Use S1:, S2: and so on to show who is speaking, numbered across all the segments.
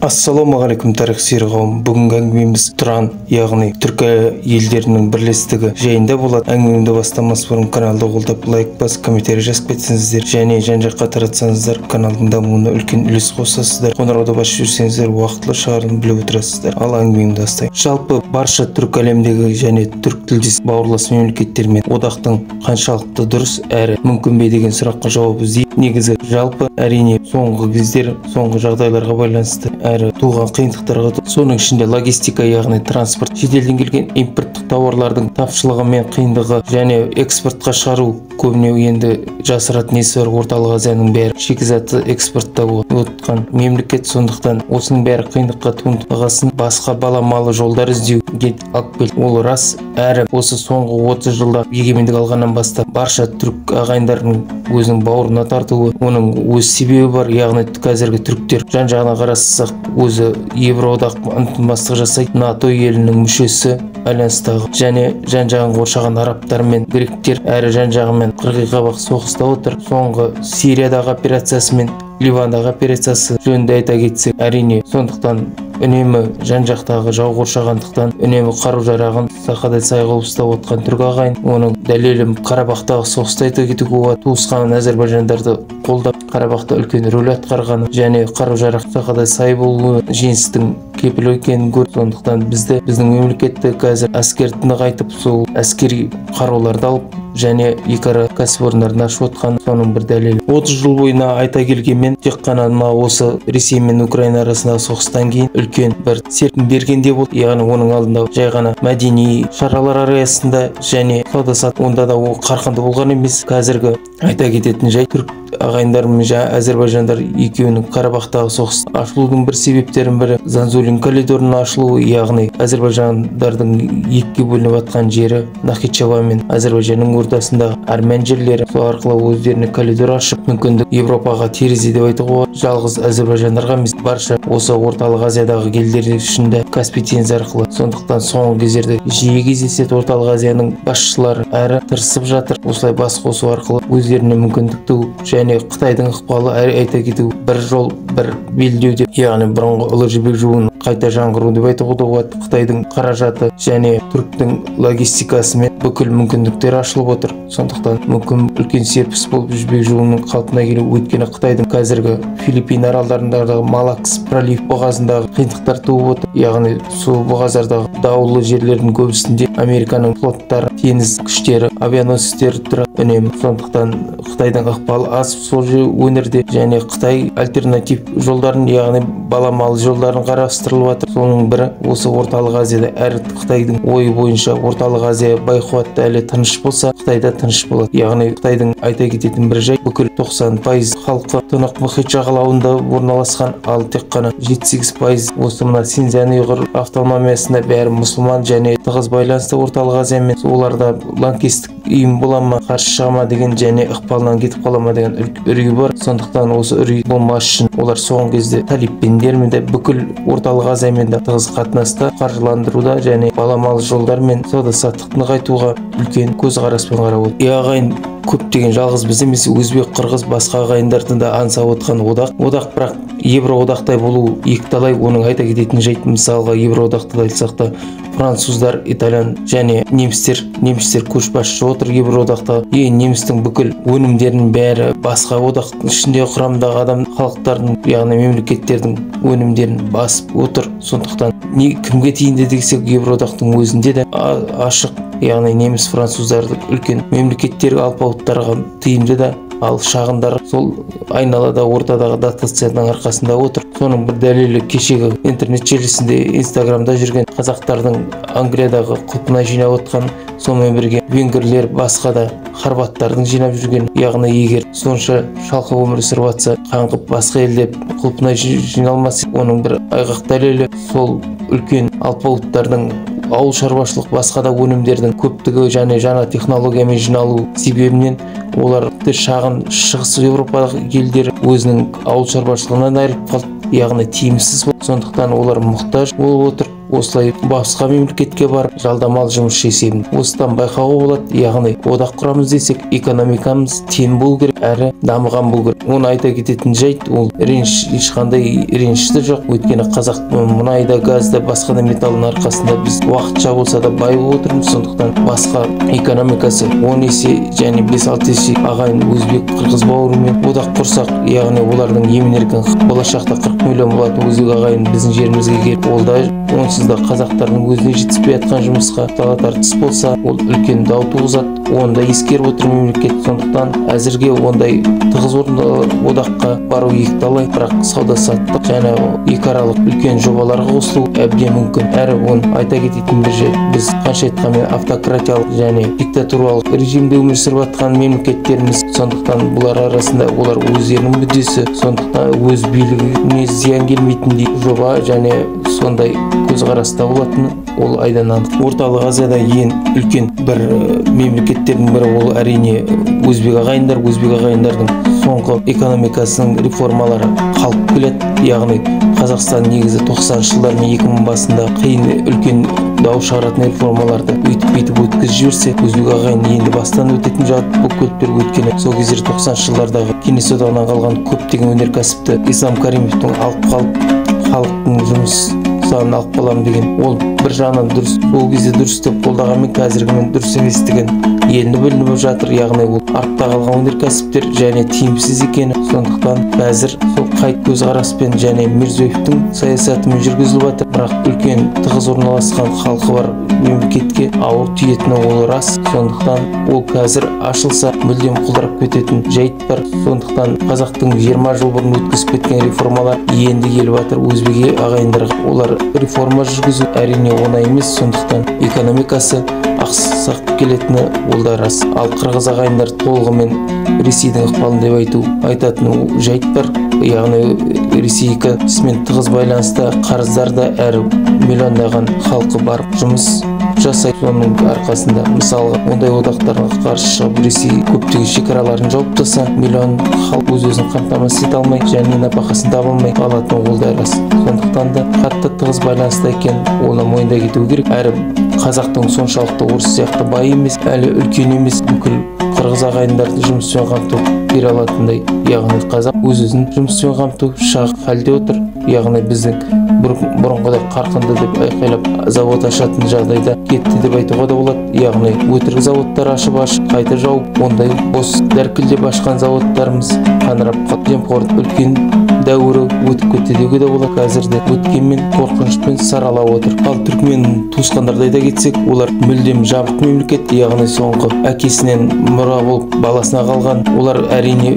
S1: Ассалаумағалейкум тарихсүйер қауым. Бүгінгі әңгімеміз Тұран, яғни түркі елдерінің бірлестігі жайында болады. Әңгімемді бастамас бұрын каналды қолдап, лайк басып, комментарий жазып кетсеңіздер және жан-жаққа таратсаңыздар, каналдың дамуына үлкен үлес қосасыздар. Қоңырауды басып жүрсеңіздер, уақытылы шығарылымды біліп отырасыздар. Ал әңгімемді бастайық. Жалпы барша түркі әлемдегі және түрк тілдес бауырлас мемлекеттермен одақтың қаншалықты дұрыс әрі мүмкін бе деген сұраққа жауап іздейді. Негізі жалпы әрине соңғы кездер, соңғы жағдайларға байланысты әрі туған қиындықтарға, соның ішінде логистика, яғни транспорт, шетелден келген импорттық тауарлардың тапшылығы мен қиындығы және экспортқа шығару көбіне енді жасыратын несі бар. Орталық Азияның бәрі шикізатты экспортта отқан мемлекет, сондықтан осының бәрі қиындыққа туындағасын басқа баламалы жолдар іздеуге алып келді. Ол рас, әрі осы соңғы 30 жылда егемендік алғаннан бастап барша түрік ағайындардың өзінің бауырына тартуы, оның өз себебі бар. Яғни қазіргі түріктер жан-жағына қарасақ, өзі Евроодақ ынтымақтастық жасайды, НАТО елінің мүшесі, альянстағы және жан-жағын қоршаған арабтар мен гректер әрі жан-жағымен қырғи-қабақ соғыста отыр. Соңғы Сириядағы операциясы мен Ливандағы операциясы жөнінде айта кетсек, әрине сондықтан үнемі жан-жақтағы жау қоршағандықтан үнемі қару-жарағын сақадай сай қылып ұстап отқан түрік ағайын. Оның дәлелі Қарабақтағы соғыста айта кетуге болады. Туысқан әзербайжандарды қолдап Қарабақта үлкен рөл атқарғаны және қару-жарақ сақадай сай болуы жеңістің кепілі екенін көрді. Сондықтан біздің мемлекетті қазір әскерді нығайтып, сол әскери қаруларды алып және екі кәсіпорындарын ашып отқан соның бір дәлелі. 30 жыл бойына айта келгенмен тек қана осы Ресей мен Украина арасындағы соғыстан кейін үлкен бір серпін бергенде болды. Яғни оның алдында жай ғана мәдени шаралар аясында және сауда-саттық онда да ол қарқынды болған емес. Қазіргі айта кететін жай, түрік ағайындар мен әзербайжандар екеуінің Қарабақтағы соғыс ашылудың бір себептерінің бірі Занзулин коридорының ашылуы, яғни әзербайжандардың екіге бөлініп жатқан жері Нахичеван мен Әзербайжанның ортасындағы армян жерлері, сол арқылы өздеріне коридор ашып, мүмкіндік Европаға терезе деп айтуға болады. Жалғыз әзербайжандарға емес, барша осы орталық Азиядағы елдер үшін де Каспий теңізі арқылы. Сондықтан соңғы кездерде жиі кездеседі орталық Азияның басшылары әрі тырысып жатыр. Осылай бас қосу арқылы өздеріне мүмкіндік туып және Қытайдың ықпалы әрі айта кету бір жол бір белдеу деп, яғни бұрынғы Ұлы Жібек жолын қайта жаңғыру деп айтуға болады. Қытайдың қаражаты және түріктің логистикасымен бүкіл мүмкіндіктер ашылып отыр. Сондықтан мүмкін үлкен серпіліс болып Жібек жолының қалпына келу. Өйткені Қытайдың қазіргі Филиппин аралдарындағы Малакс пролив бұғазындағы қиындықтар туып отыр. Яғни сол бұғаздардағы даулы жерлердің көбісінде Американың флоттары, теңіз күштері, авианосецтері тұрады үнемі. Сондықтан Қытайдың ықпалы аз сол өңірде және Қытай альтернатив жолдарын, яғни баламалы жолдарын қарастырылып жатыр. Соның бірі осы орталық Азияда. Әрі Қытайдың ойы бойынша орталық Азия байқуатты әлі тыныш болса, Қытайда тыныш болады. Яғни Қытайдың айта кететін бір жай, бүкіл 90% халқы Тынық мұхит жағалауында орналасқан, ал тек қана 7-8% осы мына Синьцзян ұйғыр автономиясында бәрі мұсылман және тығыз байланысты орталық Азиямен. Оларда лаңкестік ұйым бола ма, қарсы шыға ма деген және ықпалынан кетіп қала ма деген үрей бар. Сондықтан осы үрей болмас үшін олар соңғы кезде талибпендермен де бүкіл орталық Азиямен де тығыз қатынаста, қаржыландыруда және баламалы жолдар мен сауда-саттықты нығайтуға үлкен көзқараспен қарап отыр. Ағайын көптеген жалғыз біз емес, өзбек, қырғыз, басқа ағайындардың да аңсап отқан одақ, бірақ Евроодақтай болу екіталай. Оның айта кететін жайт, мысалға Евроодақта айтсақ та француздар, итальян және немістер көшбасшы отыр Евроодақта. Немістің бүкіл өнімдерінің бәрі басқа одақтың ішінде құрамдағы адам халықтардың, яғни мемлекеттердің өнімдерін басып отыр. Сондықтан кімге тиімді десек, Евроодақтың өзінде де ашық, яғни неміс, француздарды үлкен мемлекеттер алпауыттарға тиімді де, ал шағындар сол айналада ортадағы дотацияның арқасында отыр. Соның бір дәлелі кешегі интернет желісінде, Инстаграмда жүрген қазақтардың Англиядағы құлпына жинап отқан, сонымен бірге венгрлер, басқа да хорваттардың жинап жүрген. Яғни егер сонша шалқып өмір сүріп жатса, қаңғып басқа елде құлпына жиналмас. Оның бір айғақ дәлелі сол үлкен алпауыттардың ауыл шаруашылық басқа да өнімдердің көптігі және жаңа технологиямен жиналу себебінен олар шағын шығыс Европалық елдер өзінің ауыл шаруашылығынан айырылып қалды, яғни тиімсіз болды. Сондықтан олар мұқтаж болып отыр. осылай басқа мемлекетке барып жалдамалы жұмысшы есебінде. Осыдан байқауға болады, яғни одақ құрамыз десек, экономикамыз тең болу керек әрі дамыған болу керек. Оны айта кететін жайт, ол ешқандай ренішті жоқ. Өйткені қазақ мұнайда, газда, басқа да металлдың арқасында біз уақытша болса да бай болып отырмыз. Сондықтан басқа экономикасы 10 есе және 5-6 есе ағайын өзбек, қырғыз бауырымен одақ құрсақ, яғни олардың емін-еркін болашақта 40 миллион болатын өзбек ағайын біздің жерімізге келіп, ол да онсыз да қазақтардың өзіне жетіспей жатқан жұмысқа тартыс болса, ол үлкен дау туғызады. Оны да ескеріп отыр мемлекет. Сондықтан әзірге ондай тығыз одаққа бару екіталай, бірақ сауда-саттық және екіаралық үлкен жобаларға қосылу әбден мүмкін. Әрі оны айта кететін бір жайт, біз қанша айтқанмен автократиялық және диктатуралық режимде өмір сүріп жатқан мемлекеттеріміз. Сондықтан бұлар арасында олар өздерінің мүддесі, сондықтан өз билігіне зиян келмейтіндей жоба және сондай көзқараста болатыны ол айдан анық. Орталық Азияда ең үлкен бір мемлекеттердің бірі ол әрине өзбек ағайындар. Өзбек ағайындардың соңғы экономикасының реформалары қалып келеді. Яғни Қазақстан негізі 90 жылдар мен 2000 басында қиын үлкен дау шығаратын реформаларды өйтіп өткізіп жіберсе, өзбек ағайын енді бастан өтетін жат бұл көліктер. Өйткені сол кездер 90 жылдардағы Кеңес одағынан қалған көптеген өнеркәсіпті Ислам Каримовтің алып қалып, халықтың жұмыс санын алып қалам деген, ол бір жағынан дұрыс, сол кезде дұрыс деп қолдағанмен қазіргімен дұрыс еместігін енді білініп жатыр. Яғни ол артта қалған өнеркәсіптер және тиімсіз екені. Сондықтан қазір сол қайт көзқараспен және Мирзиёевтің саясатымен жүргізіліп жатыр. Бірақ үлкен тығыз орналасқан халқы бар мемлекетке ауыр тиетіні ол рас. Сондықтан ол қазір ашылса мүлдем құлдырап кететін жайт бар. Сондықтан қазақтың 20 жыл бұрын өткізіп кеткен реформалар енді келіп жатыр өзбек ағайындарға. Олар реформа жүргізу әрине оңай емес. Сондықтан экономикасы ақсақ келетіні ол да рас. Ал қырғыз ағайындар толығымен Ресейдің ықпалын деп айтатын жайт бар. Яғни Ресей экономикасымен тығыз байланыста, қарыздарда әрі миллиондаған халқы бар жұмыс жасайды. Соның арқасында мысалға ондай одақтарға қарсы шығып Ресей көптеген шекараларын жауып тастаса, миллион халық өз-өзін қамтамасыз ете алмай және нәпақасын таба алмай қалатын ол да рас. Сондықтан да қатты тығыз байланыста екен, оны мойындай кету керек. Әрі қазақтың соншалықты орыс сияқты бай емес, әлі үлкен емес, бүкіл қырғыз ағайындарды жұмыспен қамту бере алатындай. Яғни қазақ өз-өзін жұмыспен қамту шақ халде отыр. Яғни біздің бұрынғыдай қарқынды деп айқайлап завод ашатын жағдайда кетті деп айтуға да болады. Яғни өтірік заводтар ашып қайта жауып, ондай бос дәркілдеп ашқан заводтарымыз қаңырап қалды. Жемқорлық үлкен дәуірі өтіп кетті деуге де болады. Қазірде өткенмен қорқынышпен саралап отыр. Ал түркмен туысқандарды айта кетсек, олар мүлдем жабық мемлекет. Яғни соңғы әкесінен мұра болып баласына қалған. Олар әрине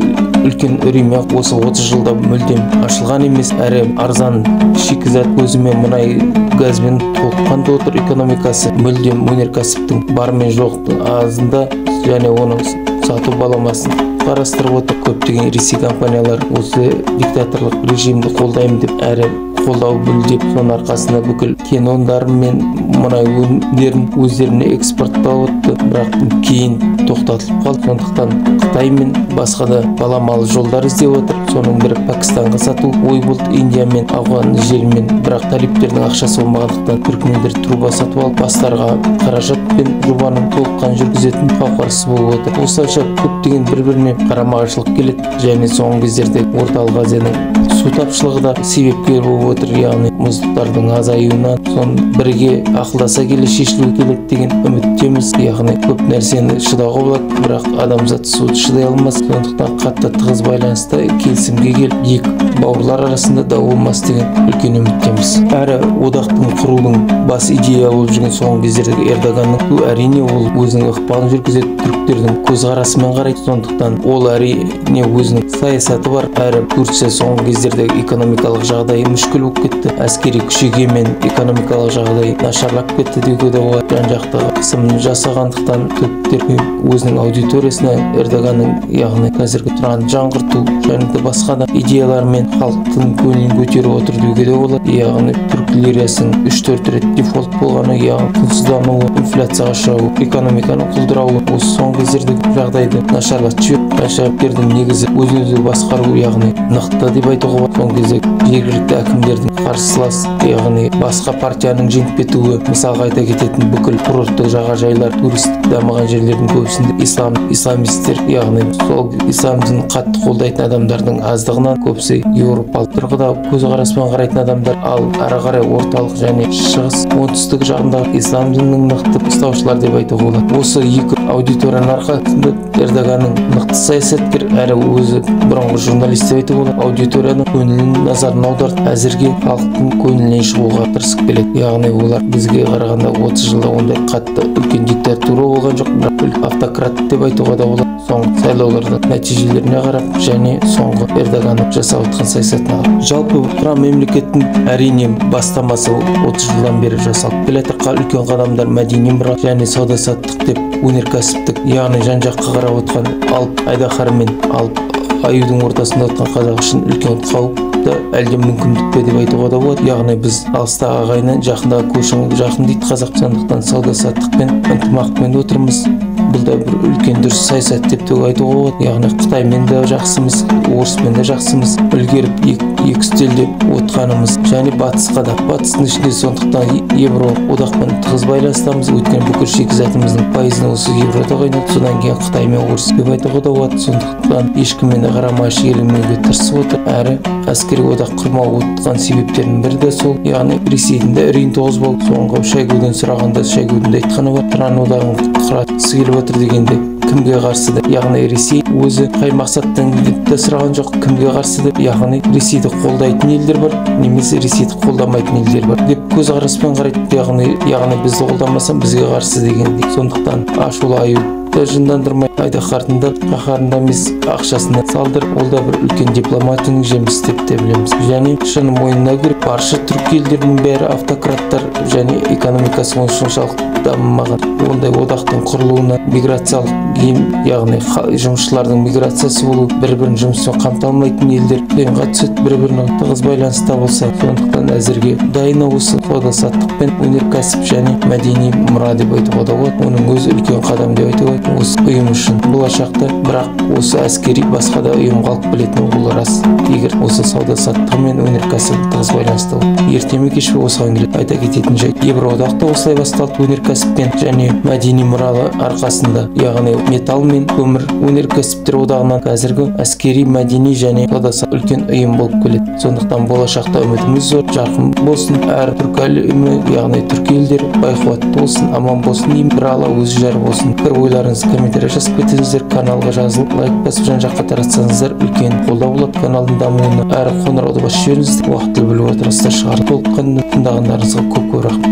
S1: үлкен үреймен осы 30 жылда мүлдем ашылған емес, әрі арзан шикізат көзімен мұнай газбен толыққанды отыр. Экономикасы мүлдем өнеркәсіптің бар мен жоқтың азында және оның сату баламасын қарастырып отыр. Көптеген Ресей компаниялар осы диктаторлық режимді қолдаймын деп әрі қолдау білдеп, соның арқасында бүкіл кен орындары мен мұнай өнімдерін өздеріне экспорттап отты, бірақ кейін тоқтатылып қалды. Сондықтан Қытай мен басқа да баламалы жолдар іздеп отыр. Соның бірі Пәкістанға сату ой болды, Индия мен Афған желімен. Бірақ талиптердің ақшасы болмағандықтан түркмендер труба сатып алып, бастарға қаражат пен жобаның толыққан жүргізетін қауқарсыз болып отыр. Осылайша көптеген бір-біріне қарама-қайшылық келеді және соңғы кездерде Орталық Азияның су тапшылығы да себепкер болып отыр. Яғни мұздықтардың азаюынан соны бірге ақылдаса келе шешілуі келеді деген үміттеміз. Яғни көп нәрсені шыдауға болады, бірақ адамзат суды шыдай алмас. Сондықтан қатты тығыз байланыста келісімге келіп, екі бауырлар арасында дау болмас деген үлкен үміттеміз. Әрі одақтың құрудың бас идея болып жүрген соңғы кездердегі Эрдоганның әрине ол өзінің ықпалын жүргізеді, түріктердің көзқарасымен қарайды. Сондықтан ол әрине өзінің саясаты бар. Әрі Турция соңғы кездердегі экономикалық жағдайы мүшкіл болып кетті. Әскери күшейгенмен экономикалық жағдай нашарлап кетті деуге де болады. Жан-жақты қысымын жасағандықтан түріктер өзінің аудиториясына Эрдоганның, яғни қазіргі тұранды жаңғырту және де басқа да идеялармен халықтың көңілін көтеріп отыр деуге де болады. Яғни түрік лирасының 3-4 рет дефолт болғаны, яғни құнсыздануы, инфляцияға ұшырауы, экономиканың құлдырауы осы соңғы кездердегі жағдайды нашарлатып жіберді. Қайшылықтардың негізі өзін-өзі басқару, яғни нақты деп айтуға болады. Соңғы кезде жергілікті әкімдердің қарсылас, яғни басқа партияның жеңіп кетуі, мысалға айта кететін бүкіл курорттық жағажайлар, туристік дамыған жерлердің көбісінде исламистер, яғни сол исламдың қатты қолдайтын адамдардың аздығынан көбісі еуропалық тұрғыда көзқараспен қарайтын адамдар, ал ары қарай орталық және шығыс оңтүстік жағындағы ислам дінінің мықты ұстаушылар деп айтуға болады. Осы екі аудиторияның арқасында Эрдоганның мықты саясаткер әрі өзі бұрынғы журналист деп айтуға болады. Аудиторияның көңілін назарын аудартып, әзірге халықтың көңілінен шығуға тырысып келеді. Яғни олар бізге қарағанда 30 жылда ондай қатты үлкен диктатура болған жоқ, бірақ автократ деп айтуға да болады. Соңғы сайлаулардың нәтижелеріне қарап және соңғы Эрдоганның жасап отқан саясатына қарап. Жалпы құрам мемлекеттің әрине бастамасы 30 жылдан бері жасалып келеді. Үлкен қадамдар мәдени мұра және сауда-саттық деп өнеркәсіптік, яғни жан-жаққа қарап отқан алып айдаһар мен алып аюдың ортасында отқан қазақ үшін үлкен қауіп әлде мүмкіндік пе деп айтуға да болады. Яғни біз алыстағы ағайыннан жақындағы көршің жақын дейді қазақ. Сондықтан сауда-саттықпен ынтымақпен отырмыз. Бұл да бір үлкен дұрыс саясат деп те айтуға болады. Яғни Қытаймен де жақсымыз, орыспен де жақсымыз, үлгеріп екі үстелде отқанымыз және батысқа да. Батыстың ішінде сондықтан евро одақпен тығыз байланыстамыз. Өйткені бүкіл шикізатымыздың пайызын осы еврода қайнайды. Содан кейін Қытай мен орыс деп айтуға да болады. Сондықтан ешкіммен де қарамай шиеленбеуге тырысып отыр. Әрі әскери одақ құрмауға отқан себептерінің бірі де сол. Яғни Ресейдің де үрейін туғызбау. Соңғы Шойгуден сұрағанда Шойгудың да айтқаны бар. Тұран одағын құратқысы келіп отыр дегенде кімге қарсы деп. Яғни Ресей өзі қай мақсаттан деп сұраған жоқ, кімге қарсы деп. Яғни Ресейді қолдайтын елдер бар, немесе Ресейді қолдамайтын елдер бар деп көзқараспен қарайды. Яғни бізді қолдамаса бізге қарсы дегендей. Сондықтан ашулы аюды жындандырмай, айдаһардың да қаһарында емес ақшасына салдырып, ол да бір үлкен дипломатияның жемісі деп те білеміз. Және шын мойнына кіріп, барша түрік елдерінің бәрі автократтар және экономикасы соншалық дамымаған. Ондай одақтың құрылуына миграциялық яғни жұмысшылардың миграциясы болу, бір-бірін жұмыспен қамти алмайтын елдер қиынға түседі, бір-бірінің тығыз байланыста болса. Сондықтан әзірге дайын осы сауда-саттық пен өнеркәсіп және мәдени мұра деп айтуға да болады. Оның өзі үлкен қадам деп айтуға болады осы ұйым үшін болашақта. Бірақ осы әскери басқа да ұйымға алып келетін ол рас. Егер осы сауда-саттығы мен өнеркәсіп тығыз байланысты ерте ме кеш пе осыған келеді. Айта кететін жайт, Евроодақта осылай басталды өнеркәсіппен және мәдени мұралы арқасында, яғни металл мен көмір өнеркәсіптер одағынан қазіргі әскери, мәдени және сауда-саттық үлкен ұйым болып келеді. Сондықтан болашақта үмітіміз зор, жарқын болсын. Әр түркі әлемі, яғни түркі елдері байқуатты болсын, аман болсын деймін. бір Алла өзі жар болсын. Пікір ойларыңызды комментария жазып кетіңіздер. Каналға жазылып, лайк басып жан-жаққа таратсаңыздар үлкен қолдау болады каналдың дамуына. Әрі қоңырауды басып жіберіңіздер. Уақытылы біліп отырсыздар шығар. Толыққанды тыңдағандарыңызға көп рахмет.